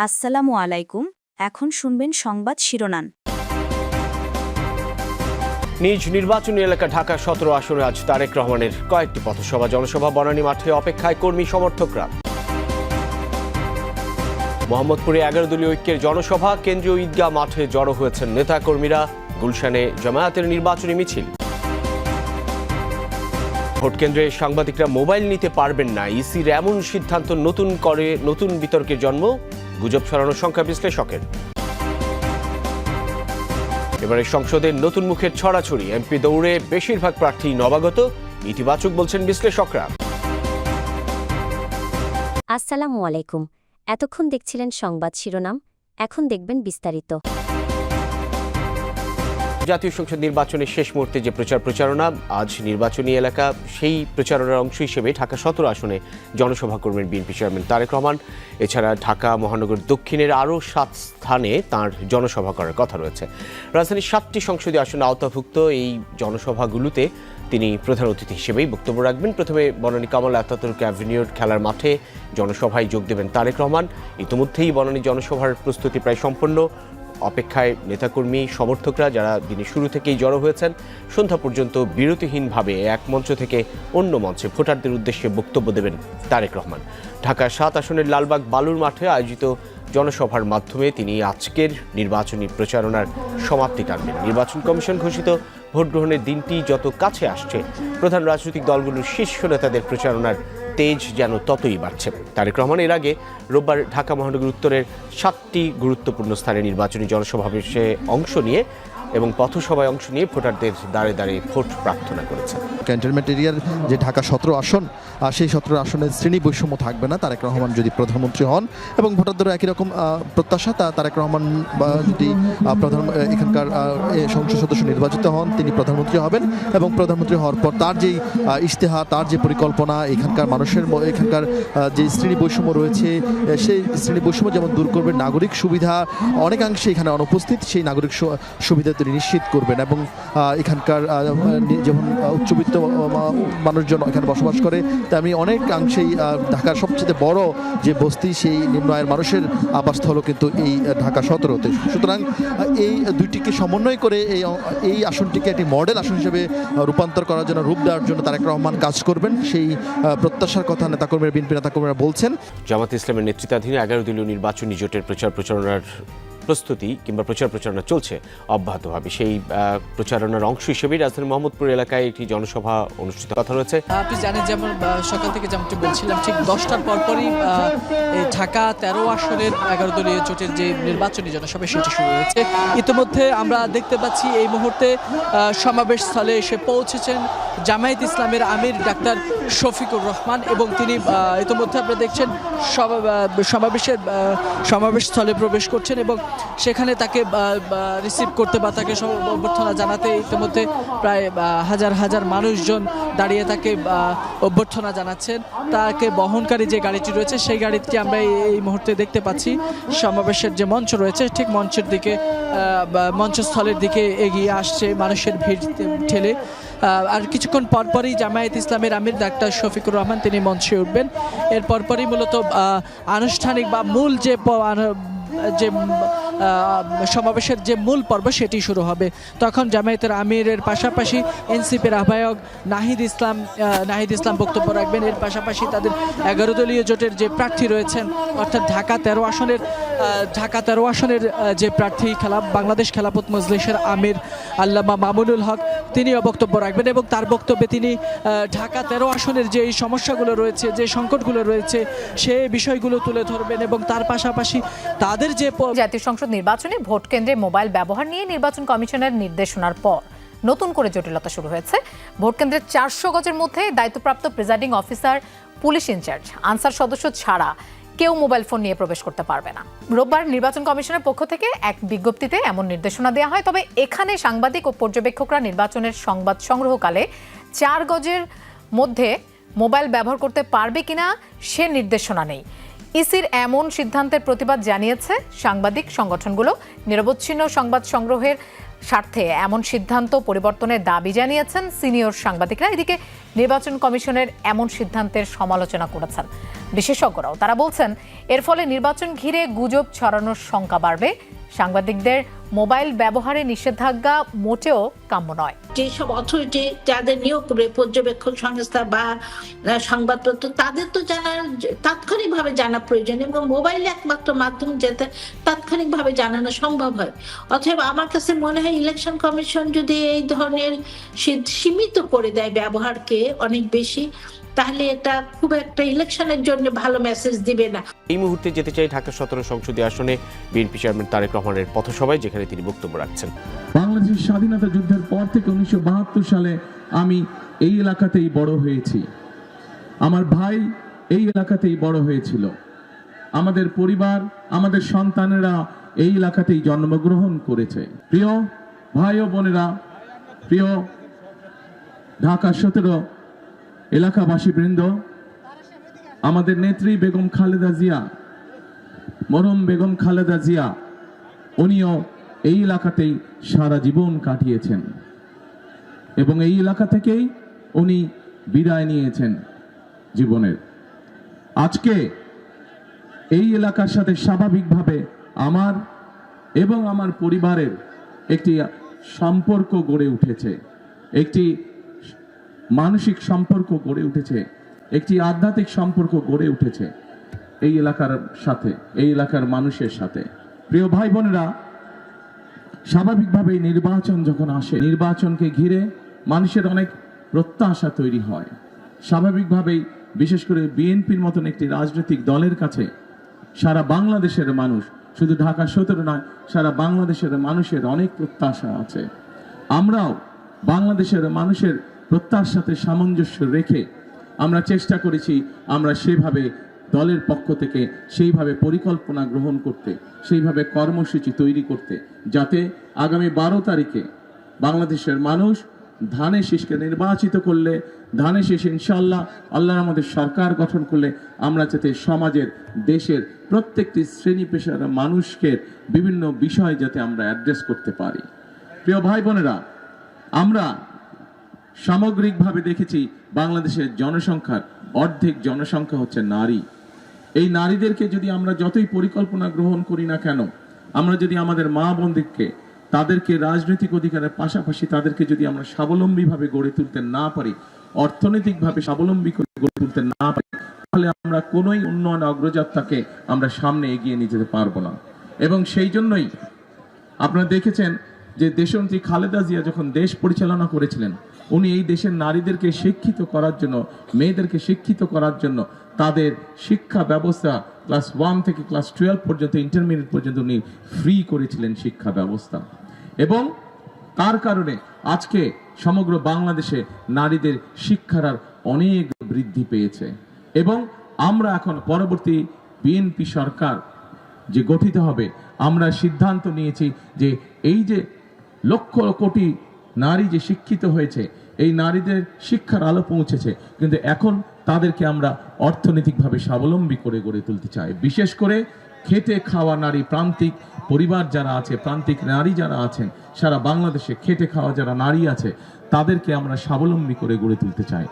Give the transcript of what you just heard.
আসসালামু আলাইকুম। এখন শুনবেন সংবাদ শিরোনাম। নিজ নির্বাচনী এলাকা ঢাকা ১৭ আসনে আজ তারেক রহমানের কয়েকটি পথসভা জনসভা বনানী মাঠে অপেক্ষায় কর্মী সমর্থকরা। মোহাম্মদপুরে ১১ দলীয় ঐক্যের জনসভা, কেন্দ্রীয় ঈদগাহ মাঠে জড়ো হয়েছেন নেতাকর্মীরা। গুলশানে জামায়াতের নির্বাচনী মিছিল। ভোট কেন্দ্রে সাংবাদিকরা মোবাইল নিতে পারবেন না, ইসির এমন সিদ্ধান্ত নতুন বিতর্কের জন্ম, গুজব ছড়ানোর সংখ্যা বিশ্লেষকের। এবারে সংসদে নতুন মুখের ছড়াছড়ি, এমপি দৌড়ে বেশিরভাগ প্রার্থী নবাগত, ইতিবাচক বলছেন বিশ্লেষকরা। আসসালামু আলাইকুম। এতক্ষণ দেখছিলেন সংবাদ শিরোনাম, এখন দেখবেন বিস্তারিত। জাতীয় সংসদ নির্বাচনের শেষ মুহূর্তে যে প্রচারণা, আজ নির্বাচনী এলাকা, সেই প্রচারণার অংশ হিসেবে ঢাকা ১৭ আসনে জনসভা করবেন বিএনপি চেয়ারম্যান তারেক রহমান। এছাড়া ঢাকা মহানগর দক্ষিণের আরও ৭ স্থানে তাঁর জনসভা করার কথা রয়েছে। রাজধানীর ৭টি সংসদীয় আসনে আওতাভুক্ত এই জনসভাগুলোতে তিনি প্রধান অতিথি হিসেবেই বক্তব্য রাখবেন। প্রথমে বনানী কামাল আতাতুর্ক অ্যাভিনিউর খেলার মাঠে জনসভায় যোগ দেবেন তারেক রহমান। ইতিমধ্যেই বনানী জনসভার প্রস্তুতি প্রায় সম্পন্ন। অপেক্ষায় নেতাকর্মী সমর্থকরা, যারা দিনের শুরু থেকেই জড়ো হয়েছেন। সন্ধ্যা পর্যন্ত বিরতিহীনভাবে এক মঞ্চ থেকে অন্য মঞ্চে ভোটারদের উদ্দেশ্যে বক্তব্য দেবেন তারেক রহমান। ঢাকা ৭ আসনের লালবাগ বালুর মাঠে আয়োজিত জনসভার মাধ্যমে তিনি আজকের নির্বাচনী প্রচারণার সমাপ্তি টানবেন। নির্বাচন কমিশন ঘোষিত ভোট গ্রহণের দিনটি যত কাছে আসছে, প্রধান রাজনৈতিক দলগুলোর শীর্ষ নেতাদের প্রচারণার তেজ যেন ততই বাড়ছে। তারেক রহমান এর আগে রোববার ঢাকা মহানগর উত্তরের ৭টি গুরুত্বপূর্ণ স্থানে নির্বাচনী জনসমাবেশে অংশ নিয়ে এবং পথসভায় অংশ নিয়ে ভোটারদের দ্বারে দ্বারে ভোট প্রার্থনা করেছেন। ক্যান্টনমেন্ট এরিয়ার যে ঢাকা ১৭ আসন, সেই ১৭ আসনের শ্রেণী বৈষম্য থাকবে না তারেক রহমান যদি প্রধানমন্ত্রী হন, এবং ভোটারদেরও একই রকম প্রত্যাশা। তারেক রহমান যদি এখানকার সংসদ সদস্য নির্বাচিত হন, তিনি প্রধানমন্ত্রী হবেন, এবং প্রধানমন্ত্রী হওয়ার পর তার যেই ইশতেহার, তার যে পরিকল্পনা, এখানকার মানুষের এখানকার যে শ্রেণী বৈষম্য রয়েছে, সেই শ্রেণী বৈষম্য যেমন দূর করবেন, নাগরিক সুবিধা অনেকাংশে এখানে অনুপস্থিত, সেই নাগরিক সুবিধা তিনি নিশ্চিত করবেন। এবং এখানকার যেমন উচ্চবিত্ত মানুষজন এখানে বসবাস করে, তেমনি অনেকাংশেই ঢাকার সবচেয়ে বড় যে বস্তি, সেই নিম্ন আয়ের মানুষের আবাসস্থলও কিন্তু এই ঢাকা ১৭তে। সুতরাং এই দুইটিকে সমন্বয় করে এই আসনটিকে একটি মডেল আসন হিসেবে রূপান্তর করার জন্য, রূপ দেওয়ার জন্য তারেক রহমান কাজ করবেন, সেই প্রত্যাশার কথা বিএনপি নেতাকর্মীরা বলছেন। জামাত ইসলামের নেতৃত্বাধীন ১১ দলীয় নির্বাচনী জোটের প্রচারণার প্রস্তুতি কিংবা প্রচারণা চলছে অব্যাহতভাবে। সেই প্রচারণার অংশ হিসেবেই রাজধানীর মোহাম্মদপুর এলাকায় একটি জনসভা অনুষ্ঠিত কথা রয়েছে। আপনি জানেন, যেমন সকাল থেকে যেমনটি বলছিলাম, ঠিক 10টার পরপরই ঢাকা ১৩ আসনের ১১ দলীয় জোটের যে নির্বাচনী জনসভা, সেটি শুরু হয়েছে। ইতিমধ্যে আমরা দেখতে পাচ্ছি এই মুহূর্তে সমাবেশ স্থলে এসে পৌঁছেছেন জামায়াত ইসলামের আমির ডাক্তার শফিকুর রহমান, এবং তিনি ইতিমধ্যে আপনারা দেখছেন সমাবেশ স্থলে প্রবেশ করছেন, এবং সেখানে তাকে রিসিভ করতে বা তাকে অভ্যর্থনা জানাতে ইতিমধ্যে প্রায় হাজার হাজার মানুষজন দাঁড়িয়ে তাকে অভ্যর্থনা জানাচ্ছেন। তাকে বহনকারী যে গাড়িটি রয়েছে, সেই গাড়িটি আমরা এই মুহূর্তে দেখতে পাচ্ছি। সমাবেশের যে মঞ্চ রয়েছে, ঠিক মঞ্চের দিকে, মঞ্চস্থলের দিকে এগিয়ে আসছে মানুষের ভিড় ঠেলে। আর কিছুক্ষণ পরপরই জামায়াত ইসলামের আমির ডাক্তার শফিকুর রহমান তিনি মঞ্চে উঠবেন। এর পরপরই মূলত আনুষ্ঠানিক বা মূল যে সমাবেশের যে মূল পর্ব, সেটি শুরু হবে। তখন জামায়াতের আমিরের পাশাপাশি এনসিপির আহ্বায়ক নাহিদ ইসলাম বক্তব্য রাখবেন। এর পাশাপাশি তাদের ১১ দলীয় জোটের যে প্রার্থী রয়েছেন, অর্থাৎ ঢাকা ১৩ আসনের যে প্রার্থী বাংলাদেশ খেলাফত মজলিসের আমির আল্লামা মামুনুল হক, তিনিও বক্তব্য রাখবেন, এবং তার বক্তব্যে তিনি ঢাকা ১৩ আসনের যে সমস্যাগুলো রয়েছে, যে সংকটগুলো রয়েছে, সে বিষয়গুলো তুলে ধরবেন। এবং তার পাশাপাশি তাদের যে জাতীয় সংসদ নির্বাচনে ভোট কেন্দ্রে মোবাইল ব্যবহার নিয়ে নির্বাচন কমিশনের নির্দেশনার পর নতুন করে জটিলতা শুরু হয়েছে। ভোট কেন্দ্রের ৪০০ গজের মধ্যে দায়িত্বপ্রাপ্ত presiding officer, police incharge, Ansar সদস্য ছাড়া কেউ মোবাইল ফোন নিয়ে প্রবেশ করতে পারবে না। রোববার নির্বাচন কমিশনের পক্ষ থেকে এক বিজ্ঞপ্তিতে এমন নির্দেশনা দেওয়া হয়। তবে এখানে সাংবাদিক ও পর্যবেক্ষকরা নির্বাচনের সংবাদ সংগ্রহকালে ৪ গজের মধ্যে মোবাইল ব্যবহার করতে পারবে কিনা সে নির্দেশনা নেই। ইসির এমন সিদ্ধান্তের প্রতিবাদ জানিয়েছে সাংবাদিক সংগঠনগুলো। নিরবচ্ছিন্ন সংবাদ সংগ্রহের স্বার্থে এমন সিদ্ধান্ত পরিবর্তনের দাবি জানিয়েছেন সিনিয়র সাংবাদিকরা। এদিকে নির্বাচন কমিশনের এমন সিদ্ধান্তের সমালোচনা করেছেন বিশেষজ্ঞরাও। তারা বলছেন এর ফলে নির্বাচন ঘিরে গুজব ছড়ানোর শঙ্কা বাড়বে। সাংবাদিকদের মোবাইল ব্যবহারে নিষেধাজ্ঞা মোটেও কাম্য নয়। যেসব অথরিটি যাদের নিয়োগ করবে, পর্যবেক্ষক সংস্থা বা সংবাদপত্র, তাদের তো তাৎক্ষণিকভাবে জানা প্রয়োজন এবং মোবাইল একমাত্র মাধ্যম যেতে তাৎক্ষণিকভাবে জানানো সম্ভব হয়। অতএব আমার কাছে মনে হয় ইলেকশন কমিশন যদি এই ধরনের সীমিত করে দেয় ব্যবহারকে অনেক বেশি, তাহলে এটা খুব একটা ইলেকশনের জন্য ভালো মেসেজ দিবে না। এই মুহূর্তে যেতে চাই ঢাকা 17 সংসদীয় আসনে বিএনপি চেয়ারম্যান তারেক রহমানের পথসভায়, যেখানে তিনি বক্তব্য রাখছেন। বাংলাদেশের স্বাধীনতা যুদ্ধের পর থেকে 1972 সালে আমি এই এলাকাতেই বড় হয়েছি। আমার ভাই এই এলাকাতেই বড় হয়েছিল। আমাদের পরিবার, আমাদের সন্তানেরা এই এলাকাতেই জন্মগ্রহণ করেছে। প্রিয় ভাই ও বোনেরা, প্রিয় ঢাকা 17 এলাকাবাসী বৃন্দ, আমাদের নেত্রী বেগম খালেদা জিয়া, মরহুম বেগম খালেদা জিয়া, উনিও এই এলাকাতেই সারা জীবন কাটিয়েছেন এবং এই এলাকা থেকেই উনি বিদায় নিয়েছেন জীবনের। আজকে এই এলাকার সাথে স্বাভাবিকভাবে আমার এবং আমার পরিবারের একটি সম্পর্ক গড়ে উঠেছে, একটি মানসিক সম্পর্ক গড়ে উঠেছে, একটি আধ্যাত্মিক সম্পর্ক গড়ে উঠেছে এই এলাকার সাথে, এই এলাকার মানুষের সাথে। প্রিয় ভাই বোনেরা, স্বাভাবিকভাবেই নির্বাচন যখন আসে, নির্বাচনকে ঘিরে মানুষের অনেক প্রত্যাশা তৈরি হয়। স্বাভাবিকভাবেই বিশেষ করে বিএনপির মতন একটি রাজনৈতিক দলের কাছে সারা বাংলাদেশের মানুষ, শুধু ঢাকা 17 নয়, সারা বাংলাদেশের মানুষের অনেক প্রত্যাশা আছে। আমরাও বাংলাদেশের মানুষের প্রত্যাশার সাথে সামঞ্জস্য রেখে আমরা চেষ্টা করেছি, আমরা সেভাবে দলের পক্ষ থেকে সেইভাবে পরিকল্পনা গ্রহণ করতে, সেইভাবে কর্মসূচি তৈরি করতে, যাতে আগামী 12 তারিখে বাংলাদেশের মানুষ ধানে শীষকে নির্বাচিত করলে, ধানে শীষ ইনশাআল্লাহ আল্লাহর আমাদের সরকার গঠন করলে আমরা যাতে সমাজের, দেশের প্রত্যেকটি শ্রেণী পেশার মানুষকে বিভিন্ন বিষয় যাতে আমরা অ্যাড্রেস করতে পারি। প্রিয় ভাই বোনেরা, আমরা সামগ্রিকভাবে দেখেছি বাংলাদেশের জনসংখ্যার অর্ধেক জনসংখ্যা হচ্ছে নারী। এই নারীদেরকে যদি আমরা যতই পরিকল্পনা গ্রহণ করি না কেন, আমরা যদি আমাদের মা বোনদেরকে, তাদেরকে রাজনৈতিক অধিকারের পাশাপাশি তাদেরকে যদি আমরা স্বাবলম্বীভাবে গড়ে তুলতে না পারি, অর্থনৈতিকভাবে স্বাবলম্বী করে গড়ে তুলতে না পারি, তাহলে আমরা কোনোই উন্নয়ন অগ্রযাত্রাকে আমরা সামনে এগিয়ে নিয়ে যেতে পারবো না। এবং সেই জন্যই আপনারা দেখেছেন যে দেশনেত্রী খালেদা জিয়া যখন দেশ পরিচালনা করেছিলেন, উনি এই দেশের নারীদেরকে শিক্ষিত করার জন্য, মেয়েদেরকে শিক্ষিত করার জন্য তাদের শিক্ষা ব্যবস্থা ক্লাস 1 থেকে ক্লাস 12 পর্যন্ত, ইন্টারমিডিয়েট পর্যন্ত উনি ফ্রি করেছিলেন শিক্ষা ব্যবস্থা। এবং তার কারণে আজকে সমগ্র বাংলাদেশে নারীদের শিক্ষার হার অনেক বৃদ্ধি পেয়েছে। এবং আমরা এখন পরবর্তী বিএনপি সরকার যে গঠিত হবে, আমরা সিদ্ধান্ত নিয়েছি যে এই যে লক্ষ কোটি নারী যে শিক্ষিত হয়েছে, এই নারীদের শিক্ষার আলো পৌঁছেছে, কিন্তু এখন তাদেরকে আমরা অর্থনৈতিকভাবে স্বাবলম্বী করে গড়ে তুলতে চাই। বিশেষ করে খেটে খাওয়া নারী, প্রান্তিক পরিবার যারা আছে, প্রান্তিক নারী যারা আছেন, সারা বাংলাদেশে খেটে খাওয়া যারা নারী আছে, তাদেরকে আমরা স্বাবলম্বী করে গড়ে তুলতে চাই।